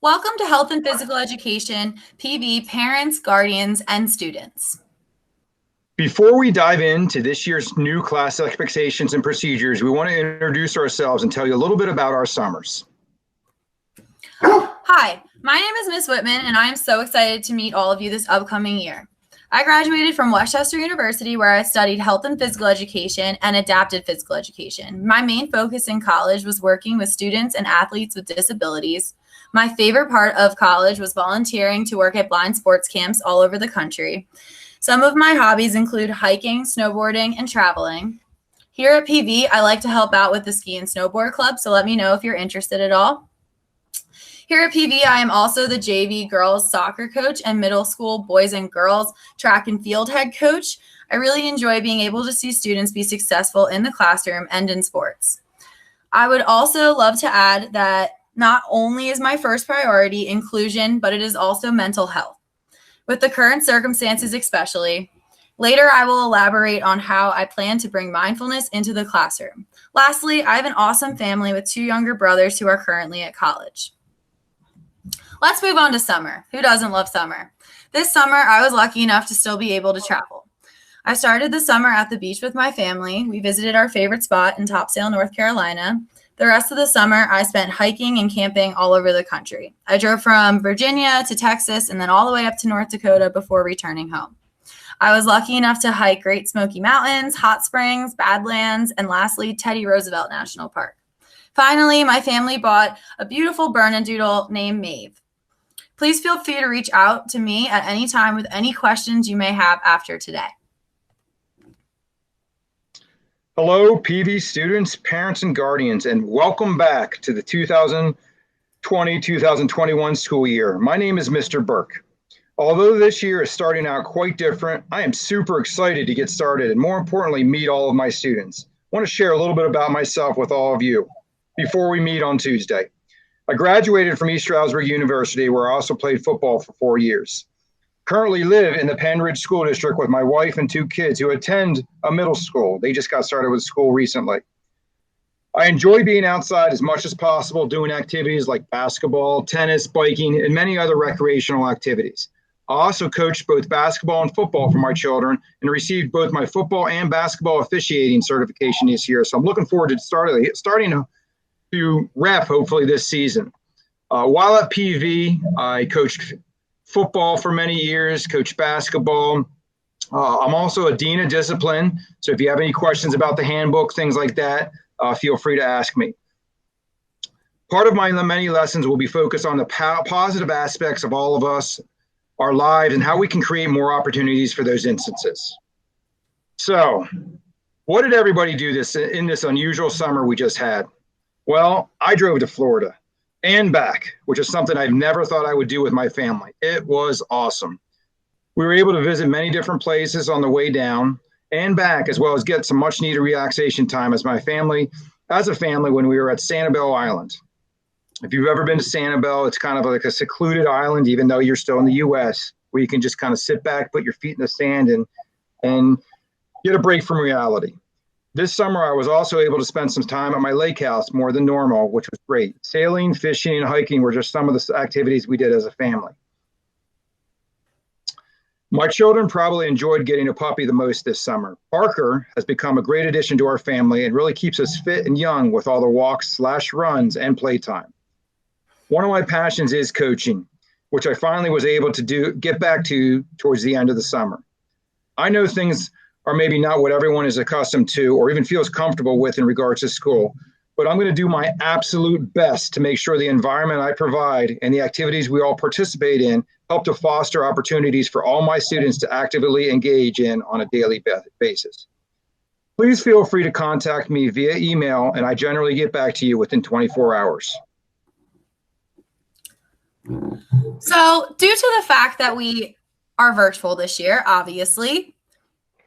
Welcome to Health and Physical Education, PV parents, guardians, and students. Before we dive into this year's new class expectations and procedures, we want to introduce ourselves and tell you a little bit about our summers. Hi, my name is Ms. Whitman, and I am so excited to meet all of you this upcoming year. I graduated from Westchester University, where I studied health and physical education and adapted physical education. My main focus in college was working with students and athletes with disabilities. My favorite part of college was volunteering to work at blind sports camps all over the country. Some of my hobbies include hiking, snowboarding, and traveling. Here at PV, I like to help out with the ski and snowboard club, so let me know if you're interested at all. Here at PV, I am also the JV girls soccer coach and middle school boys and girls track and field head coach. I really enjoy being able to see students be successful in the classroom and in sports. I would also love to add that not only is my first priority inclusion, but it is also mental health. With the current circumstances especially, later I will elaborate on how I plan to bring mindfulness into the classroom. Lastly, I have an awesome family with 2 younger brothers who are currently at college. Let's move on to summer. Who doesn't love summer? This summer, I was lucky enough to still be able to travel. I started the summer at the beach with my family. We visited our favorite spot in Topsail, North Carolina. The rest of the summer, I spent hiking and camping all over the country. I drove from Virginia to Texas and then all the way up to North Dakota before returning home. I was lucky enough to hike Great Smoky Mountains, Hot Springs, Badlands, and lastly, Teddy Roosevelt National Park. Finally, my family bought a beautiful Bernedoodle named Maeve. Please feel free to reach out to me at any time with any questions you may have after today. Hello, PV students, parents, and guardians, and welcome back to the 2020-2021 school year. My name is Mr. Burke. Although this year is starting out quite different, I am super excited to get started and more importantly, meet all of my students. I want to share a little bit about myself with all of you before we meet on Tuesday. I graduated from East Stroudsburg University, where I also played football for 4 years. Currently live in the Penn Ridge School District with my wife and 2 kids who attend a middle school. They just got started with school recently. I enjoy being outside as much as possible, doing activities like basketball, tennis, biking, and many other recreational activities. I also coached both basketball and football for my children and received both my football and basketball officiating certification this year. So I'm looking forward to starting to rep hopefully this season. While at PV, I coached football for many years, coached basketball. I'm also a dean of discipline. So if you have any questions about the handbook, things like that, feel free to ask me. Part of my many lessons will be focused on the positive aspects of all of us, our lives, and how we can create more opportunities for those instances. So what did everybody do in this unusual summer we just had? Well, I drove to Florida and back, which is something I've never thought I would do with my family. It was awesome. We were able to visit many different places on the way down and back, as well as get some much needed relaxation time as a family when we were at Sanibel Island. If you've ever been to Sanibel, it's kind of like a secluded island, even though you're still in the US, where you can just kind of sit back, put your feet in the sand and get a break from reality. This summer, I was also able to spend some time at my lake house more than normal, which was great. Sailing, fishing, and hiking were just some of the activities we did as a family. My children probably enjoyed getting a puppy the most this summer. Parker has become a great addition to our family and really keeps us fit and young with all the walks, runs, and playtime. One of my passions is coaching, which I finally was able to get back to towards the end of the summer. I know things are maybe not what everyone is accustomed to or even feels comfortable with in regards to school, but I'm going to do my absolute best to make sure the environment I provide and the activities we all participate in help to foster opportunities for all my students to actively engage in on a daily basis. Please feel free to contact me via email, and I generally get back to you within 24 hours. So, due to the fact that we are virtual this year, obviously,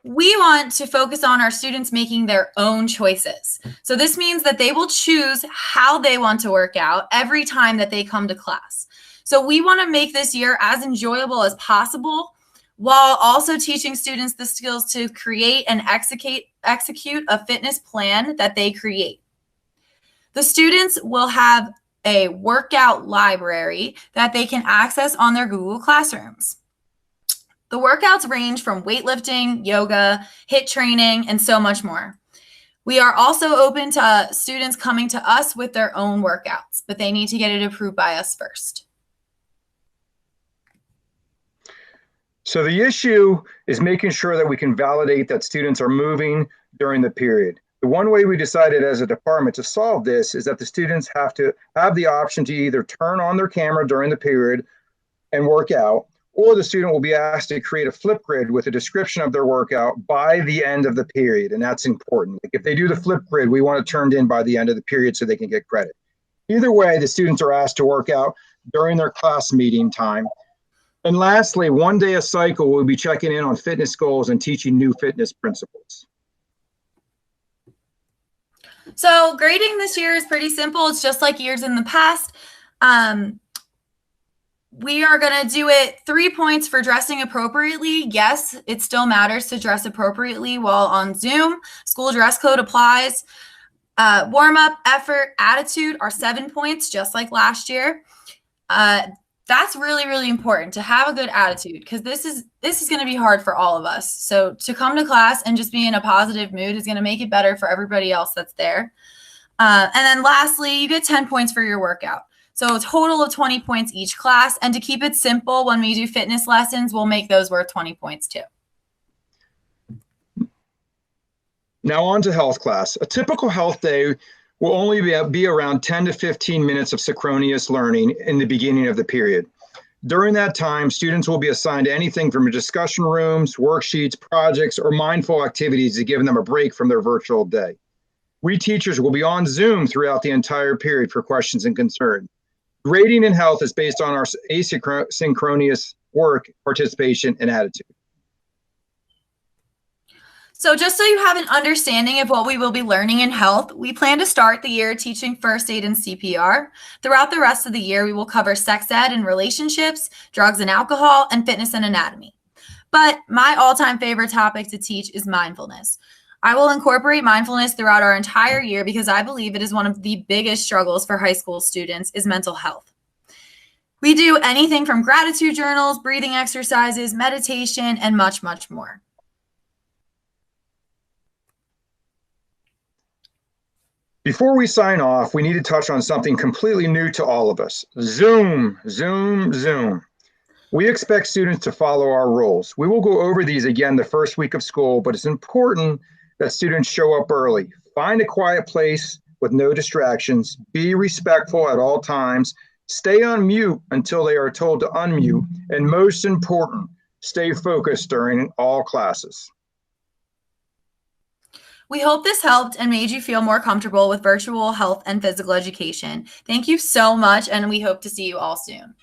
we want to focus on our students making their own choices. So this means that they will choose how they want to work out every time that they come to class. So we want to make this year as enjoyable as possible while also teaching students the skills to create and execute a fitness plan that they create. The students will have a workout library that they can access on their Google Classrooms. The workouts range from weightlifting, yoga, HIIT training, and so much more. We are also open to students coming to us with their own workouts, but they need to get it approved by us first. So the issue is making sure that we can validate that students are moving during the period. The one way we decided as a department to solve this is that the students have to have the option to either turn on their camera during the period and work out, or the student will be asked to create a Flipgrid with a description of their workout by the end of the period, and that's important. Like if they do the Flipgrid, we want it turned in by the end of the period so they can get credit. Either way, the students are asked to work out during their class meeting time. And lastly, one day a cycle, we'll be checking in on fitness goals and teaching new fitness principles. So grading this year is pretty simple. It's just like years in the past. We are going to do it 3 points for dressing appropriately. Yes, it still matters to dress appropriately while on Zoom. School dress code applies. Warm up, effort, attitude are 7 points, just like last year. That's really, really important to have a good attitude because this is going to be hard for all of us. So to come to class and just be in a positive mood is going to make it better for everybody else that's there. And then lastly, you get 10 points for your workout. So a total of 20 points each class. And to keep it simple, when we do fitness lessons, we'll make those worth 20 points too. Now on to health class. A typical health day will only be around 10 to 15 minutes of synchronous learning in the beginning of the period. During that time, students will be assigned anything from discussion rooms, worksheets, projects, or mindful activities to give them a break from their virtual day. We teachers will be on Zoom throughout the entire period for questions and concerns. Grading in health is based on our asynchronous work, participation, and attitude. So just so you have an understanding of what we will be learning in health, we plan to start the year teaching first aid and CPR. Throughout the rest of the year, we will cover sex ed and relationships, drugs and alcohol, and fitness and anatomy. But my all-time favorite topic to teach is mindfulness. I will incorporate mindfulness throughout our entire year because I believe it is one of the biggest struggles for high school students is mental health. We do anything from gratitude journals, breathing exercises, meditation, and much, much more. Before we sign off, we need to touch on something completely new to all of us. Zoom, Zoom, Zoom. We expect students to follow our rules. We will go over these again the first week of school, but it's important that students show up early. Find a quiet place with no distractions. Be respectful at all times. Stay on mute until they are told to unmute. And most important, stay focused during all classes. We hope this helped and made you feel more comfortable with virtual health and physical education. Thank you so much, and we hope to see you all soon.